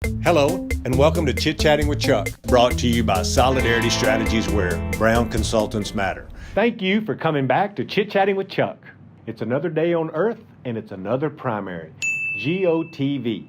Hello, and welcome to Chitchatting with Chuck, brought to you by Solidarity Strategies, where brown consultants matter. Thank you for coming back to Chit-Chatting with Chuck. It's another day on Earth, and it's another primary. GOTV.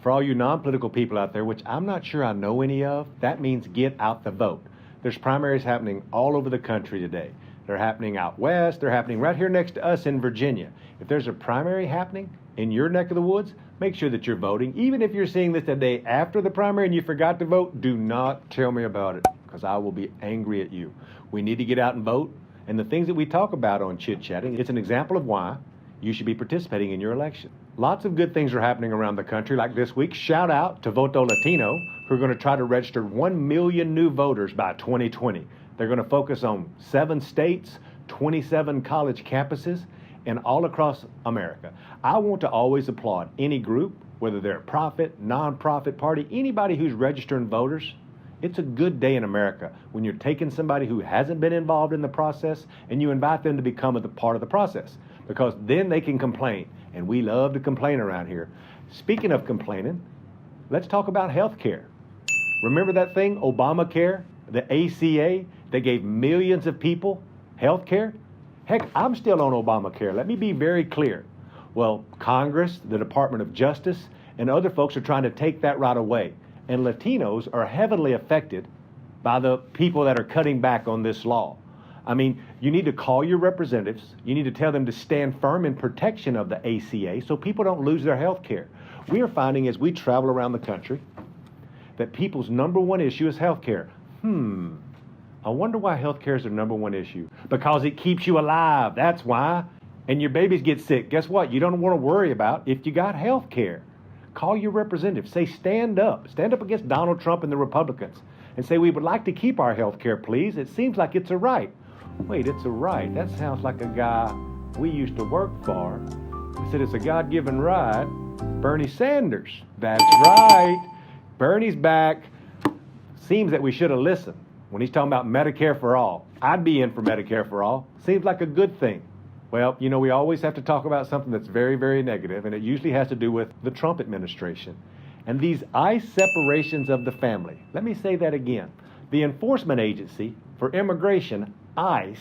For all you non-political people out there, which I'm not sure I know any of, that means get out the vote. There's primaries happening all over the country today. They're happening out west. They're happening right here next to us in Virginia. If there's a primary happening in your neck of the woods, make sure that you're voting. Even if you're seeing this the day after the primary and you forgot to vote, do not tell me about it, because I will be angry at you. We need to get out and vote. And the things that we talk about on Chit Chatting, it's an example of why you should be participating in your election. Lots of good things are happening around the country, like this week. Shout out to Voto Latino, who are going to try to register 1 million new voters by 2020. They're going to focus on 7 states, 27 college campuses, and all across America. I want to always applaud any group, whether they're a profit, non-profit party, anybody who's registering voters. It's a good day in America when you're taking somebody who hasn't been involved in the process and you invite them to become a part of the process, because then they can complain. And we love to complain around here. Speaking of complaining, let's talk about health care. Remember that thing, Obamacare, the ACA, that gave millions of people health care? Heck, I'm still on Obamacare. Let me be very clear. Well, Congress, the Department of Justice, and other folks are trying to take that right away. And Latinos are heavily affected by the people that are cutting back on this law. I mean, you need to call your representatives. You need to tell them to stand firm in protection of the ACA so people don't lose their health care. We are finding as we travel around the country that people's number one issue is health care. I wonder why health care is their number one issue. Because it keeps you alive, that's why. And your babies get sick. Guess what? You don't want to worry about if you got health care. Call your representative. Say, stand up. Stand up against Donald Trump and the Republicans. And say, we would like to keep our health care, please. It seems like it's a right. Wait, it's a right. That sounds like a guy we used to work for. He said it's a God-given right. Bernie Sanders. That's right. Bernie's back. Seems that we should have listened when he's talking about Medicare for all. I'd be in for Medicare for all. Seems like a good thing. Well, you know, we always have to talk about something that's very, very negative, and it usually has to do with the Trump administration and these ICE separations of the family. Let me say that again. The Enforcement Agency for Immigration, ICE,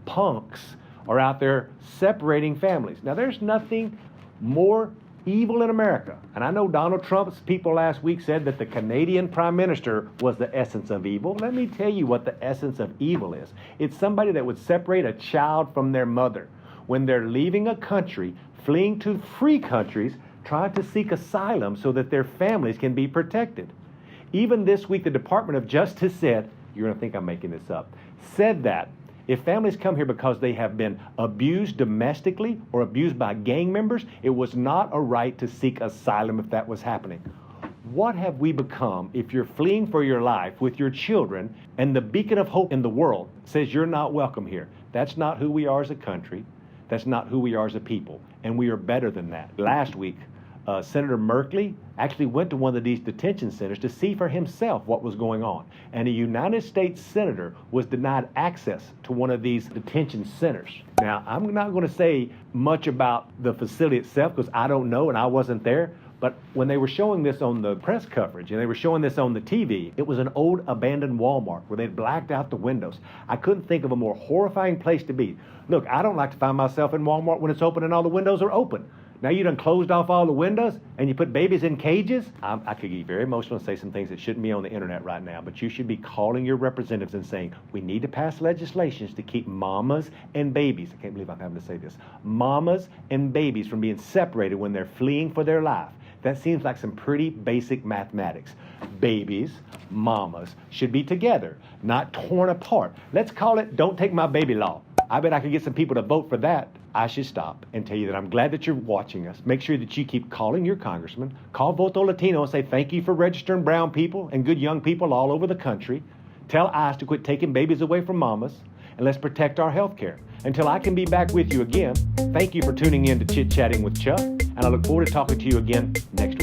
punks, are out there separating families. Now, there's nothing more evil in America. And I know Donald Trump's people last week said that the Canadian Prime Minister was the essence of evil. Let me tell you what the essence of evil is. It's somebody that would separate a child from their mother when they're leaving a country, fleeing to free countries, trying to seek asylum so that their families can be protected. Even this week, the Department of Justice said, you're going to think I'm making this up, said that if families come here because they have been abused domestically or abused by gang members, it was not a right to seek asylum if that was happening. What have we become if you're fleeing for your life with your children and the beacon of hope in the world says you're not welcome here? That's not who we are as a country. That's not who we are as a people. And we are better than that. Last week, Senator Merkley actually went to one of these detention centers to see for himself what was going on. And a United States senator was denied access to one of these detention centers. Now, I'm not going to say much about the facility itself because I don't know and I wasn't there. But when they were showing this on the press coverage and they were showing this on the TV, it was an old abandoned Walmart where they'd blacked out the windows. I couldn't think of a more horrifying place to be. Look, I don't like to find myself in Walmart when it's open and all the windows are open. Now you done closed off all the windows and you put babies in cages? I could get very emotional and say some things that shouldn't be on the internet right now, but you should be calling your representatives and saying, we need to pass legislations to keep mamas and babies, I can't believe I'm having to say this, mamas and babies from being separated when they're fleeing for their life. That seems like some pretty basic mathematics. Babies, mamas should be together, not torn apart. Let's call it Don't Take My Baby Law. I bet I could get some people to vote for that. I should stop and tell you that I'm glad that you're watching us. Make sure that you keep calling your congressman. Call Voto Latino and say thank you for registering brown people and good young people all over the country. Tell ICE to quit taking babies away from mamas, and let's protect our health care. Until I can be back with you again, thank you for tuning in to Chit Chatting with Chuck, and I look forward to talking to you again next week.